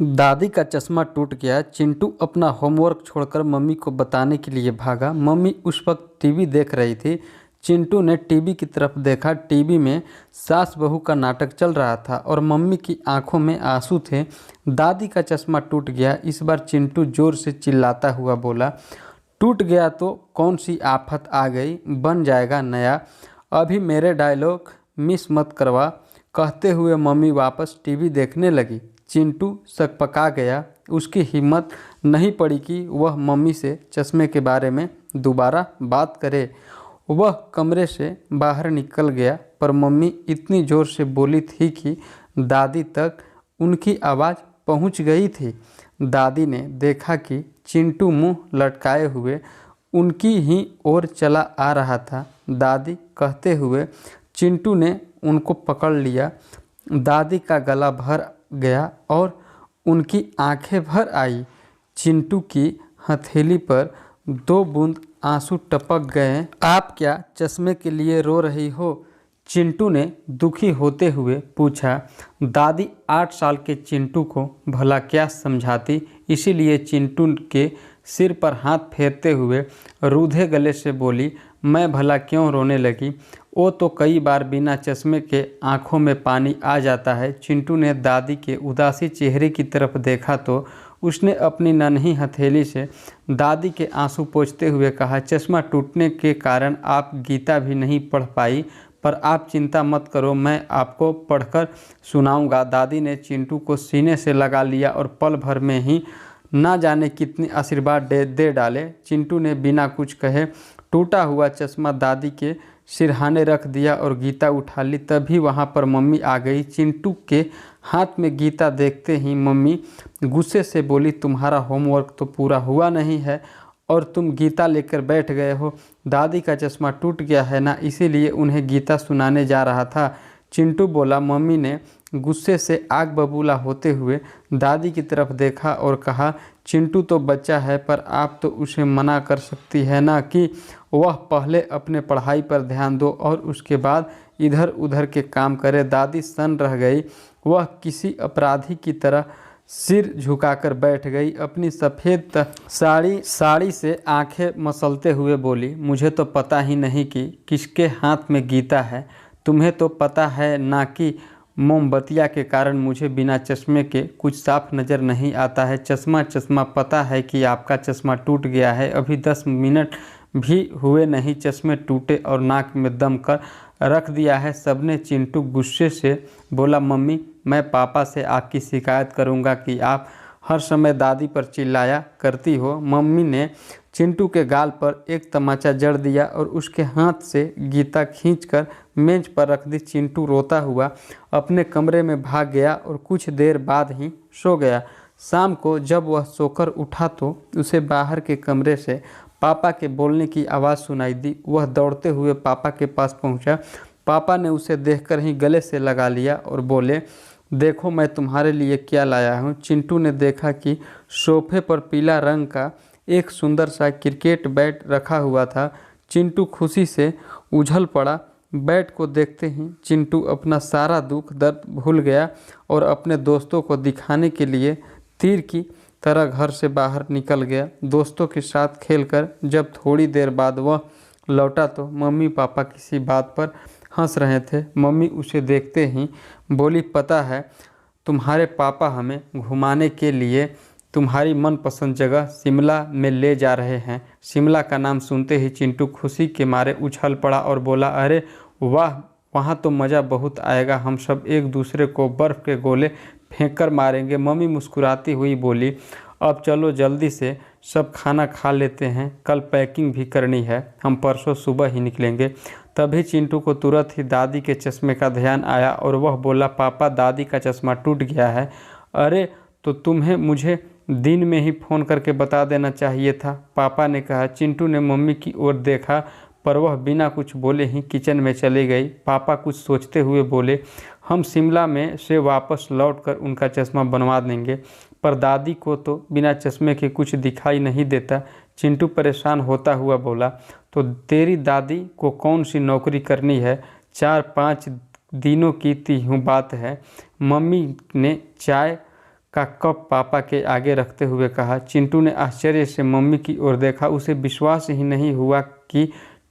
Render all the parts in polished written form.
दादी का चश्मा टूट गया। चिंटू अपना होमवर्क छोड़कर मम्मी को बताने के लिए भागा। मम्मी उस वक्त टीवी देख रही थी। चिंटू ने टीवी की तरफ देखा। टीवी में सास बहू का नाटक चल रहा था और मम्मी की आंखों में आंसू थे। दादी का चश्मा टूट गया। इस बार चिंटू जोर से चिल्लाता हुआ बोला, टूट गया तो कौन सी आफत आ गई, बन जाएगा नया। अभी मेरे डायलॉग मिस मत करवा। कहते हुए मम्मी वापस टीवी देखने लगी। चिंटू सकपका गया। उसकी हिम्मत नहीं पड़ी कि वह मम्मी से चश्मे के बारे में दोबारा बात करे। वह कमरे से बाहर निकल गया, पर मम्मी इतनी ज़ोर से बोली थी कि दादी तक उनकी आवाज़ पहुंच गई थी। दादी ने देखा कि चिंटू मुंह लटकाए हुए उनकी ही ओर चला आ रहा था। दादी कहते हुए चिंटू ने उनको पकड़ लिया। दादी का गला भर गया और उनकी आंखें भर आई। चिंटू की हथेली पर 2 बूंद आंसू टपक गए। आप क्या चश्मे के लिए रो रही हो? चिंटू ने दुखी होते हुए पूछा। दादी 8 साल के चिंटू को भला क्या समझाती, इसीलिए चिंटू के सिर पर हाथ फेरते हुए रूधे गले से बोली, मैं भला क्यों रोने लगी? वो तो कई बार बिना चश्मे के आंखों में पानी आ जाता है। चिंटू ने दादी के उदासी चेहरे की तरफ देखा तो उसने अपनी नन्ही हथेली से दादी के आंसू पोंछते हुए कहा, चश्मा टूटने के कारण आप गीता भी नहीं पढ़ पाई, पर आप चिंता मत करो, मैं आपको पढ़कर सुनाऊंगा। दादी ने चिंटू को सीने से लगा लिया और पल भर में ही ना जाने कितने आशीर्वाद दे डाले। चिंटू ने बिना कुछ कहे टूटा हुआ चश्मा दादी के सिरहाने रख दिया और गीता उठा ली। तभी वहाँ पर मम्मी आ गई। चिंटू के हाथ में गीता देखते ही मम्मी गुस्से से बोली, तुम्हारा होमवर्क तो पूरा हुआ नहीं है और तुम गीता लेकर बैठ गए हो। दादी का चश्मा टूट गया है ना, इसीलिए उन्हें गीता सुनाने जा रहा था। चिंटू बोला। मम्मी ने गुस्से से आग बबूला होते हुए दादी की तरफ देखा और कहा, चिंटू तो बच्चा है, पर आप तो उसे मना कर सकती है ना कि वह पहले अपने पढ़ाई पर ध्यान दो और उसके बाद इधर उधर के काम करे। दादी सन्न रह गई। वह किसी अपराधी की तरह सिर झुकाकर बैठ गई। अपनी सफ़ेद साड़ी से आंखें मसलते हुए बोली, मुझे तो पता ही नहीं कि किसके हाथ में गीता है। तुम्हें तो पता है ना कि मोमबत्तियाँ के कारण मुझे बिना चश्मे के कुछ साफ नज़र नहीं आता है। चश्मा पता है कि आपका चश्मा टूट गया है। अभी 10 मिनट भी हुए नहीं, चश्मे टूटे और नाक में दम कर रख दिया है सबने। चिंटू गुस्से से बोला, मम्मी मैं पापा से आपकी शिकायत करूंगा कि आप हर समय दादी पर चिल्लाया करती हो। मम्मी ने चिंटू के गाल पर एक तमाचा जड़ दिया और उसके हाथ से गीता खींचकर मेज पर रख दी। चिंटू रोता हुआ अपने कमरे में भाग गया और कुछ देर बाद ही सो गया। शाम को जब वह सोकर उठा तो उसे बाहर के कमरे से पापा के बोलने की आवाज़ सुनाई दी। वह दौड़ते हुए पापा के पास पहुंचा। पापा ने उसे देखकर ही गले से लगा लिया और बोले, देखो मैं तुम्हारे लिए क्या लाया हूँ। चिंटू ने देखा कि सोफे पर पीला रंग का एक सुंदर सा क्रिकेट बैट रखा हुआ था। चिंटू खुशी से उछल पड़ा। बैट को देखते ही चिंटू अपना सारा दुख दर्द भूल गया और अपने दोस्तों को दिखाने के लिए तीर की तरह घर से बाहर निकल गया। दोस्तों के साथ खेलकर जब थोड़ी देर बाद वह लौटा तो मम्मी पापा किसी बात पर हंस रहे थे। मम्मी उसे देखते ही बोली, पता है तुम्हारे पापा हमें घुमाने के लिए तुम्हारी मनपसंद जगह शिमला में ले जा रहे हैं। शिमला का नाम सुनते ही चिंटू खुशी के मारे उछल पड़ा और बोला, अरे वाह, वहाँ तो मज़ा बहुत आएगा। हम सब एक दूसरे को बर्फ़ के गोले फेंक कर मारेंगे। मम्मी मुस्कुराती हुई बोली, अब चलो जल्दी से सब खाना खा लेते हैं, कल पैकिंग भी करनी है, हम परसों सुबह ही निकलेंगे। तभी चिंटू को तुरंत ही दादी के चश्मे का ध्यान आया और वह बोला, पापा दादी का चश्मा टूट गया है। अरे तो तुम्हें मुझे दिन में ही फ़ोन करके बता देना चाहिए था, पापा ने कहा। चिंटू ने मम्मी की ओर देखा, पर वह बिना कुछ बोले ही किचन में चली गई। पापा कुछ सोचते हुए बोले, हम शिमला में से वापस लौटकर उनका चश्मा बनवा देंगे, पर दादी को तो बिना चश्मे के कुछ दिखाई नहीं देता। चिंटू परेशान होता हुआ बोला, तो तेरी दादी को कौन सी नौकरी करनी है? 4-5 दिनों की ती हूँ बात है। मम्मी ने चाय का कप पापा के आगे रखते हुए कहा। चिंटू ने आश्चर्य से मम्मी की ओर देखा। उसे विश्वास ही नहीं हुआ कि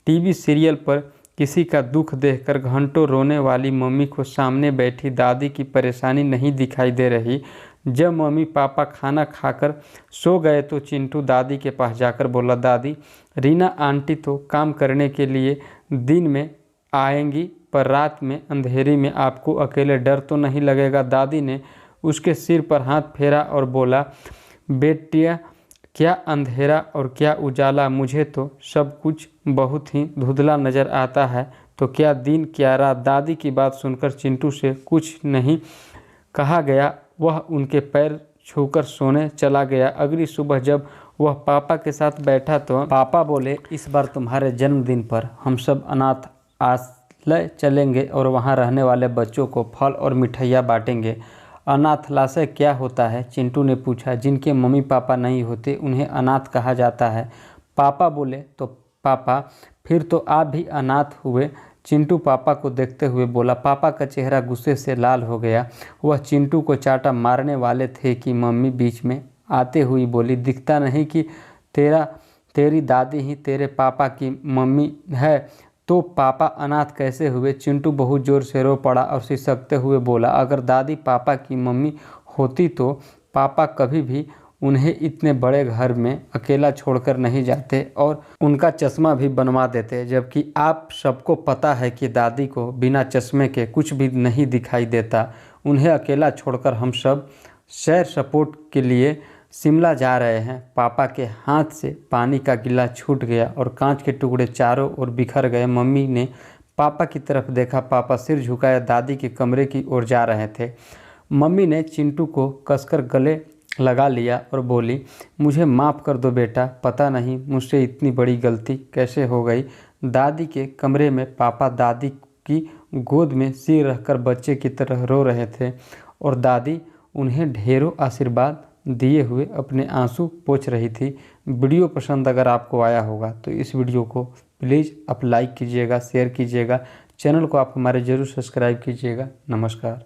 टीवी सीरियल पर किसी का दुख देखकर घंटों रोने वाली मम्मी को सामने बैठी दादी की परेशानी नहीं दिखाई दे रही। जब मम्मी पापा खाना खाकर सो गए तो चिंटू दादी के पास जाकर बोला, दादी, रीना आंटी तो काम करने के लिए दिन में आएंगी, पर रात में अंधेरी में आपको अकेले डर तो नहीं लगेगा? दादी ने उसके सिर पर हाथ फेरा और बोला, बेटिया, क्या अंधेरा और क्या उजाला, मुझे तो सब कुछ बहुत ही धुंधला नज़र आता है, तो क्या दिन क्या रात। दादी की बात सुनकर चिंटू से कुछ नहीं कहा गया। वह उनके पैर छूकर सोने चला गया। अगली सुबह जब वह पापा के साथ बैठा तो पापा बोले, इस बार तुम्हारे जन्मदिन पर हम सब अनाथ आश्रय चलेंगे और वहाँ रहने वाले बच्चों को फल और मिठाइयाँ बांटेंगे। अनाथालय क्या होता है? चिंटू ने पूछा। जिनके मम्मी पापा नहीं होते उन्हें अनाथ कहा जाता है। पापा बोले। तो पापा, फिर तो आप भी अनाथ हुए? चिंटू पापा को देखते हुए बोला। पापा का चेहरा गुस्से से लाल हो गया। वह चिंटू को चाटा मारने वाले थे कि मम्मी बीच में आते हुई बोली, दिखता नहीं कि तेरी दादी ही तेरे पापा की मम्मी है, तो पापा अनाथ कैसे हुए? चिंटू बहुत ज़ोर से रो पड़ा और सिसकते हुए बोला, अगर दादी पापा की मम्मी होती तो पापा कभी भी उन्हें इतने बड़े घर में अकेला छोड़कर नहीं जाते और उनका चश्मा भी बनवा देते, जबकि आप सबको पता है कि दादी को बिना चश्मे के कुछ भी नहीं दिखाई देता। उन्हें अकेला छोड़कर हम सब सैर सपाटे के लिए शिमला जा रहे हैं। पापा के हाथ से पानी का गिलास छूट गया और कांच के टुकड़े चारों ओर बिखर गए। मम्मी ने पापा की तरफ देखा। पापा सिर झुकाए दादी के कमरे की ओर जा रहे थे। मम्मी ने चिंटू को कसकर गले लगा लिया और बोली, मुझे माफ़ कर दो बेटा, पता नहीं मुझसे इतनी बड़ी गलती कैसे हो गई। दादी के कमरे में पापा दादी की गोद में सिर रखकर बच्चे की तरह रो रहे थे और दादी उन्हें ढेरों आशीर्वाद दिए हुए अपने आंसू पोंछ रही थी। वीडियो पसंद अगर आपको आया होगा तो इस वीडियो को प्लीज़ आप लाइक कीजिएगा, शेयर कीजिएगा, चैनल को आप हमारे ज़रूर सब्सक्राइब कीजिएगा। नमस्कार।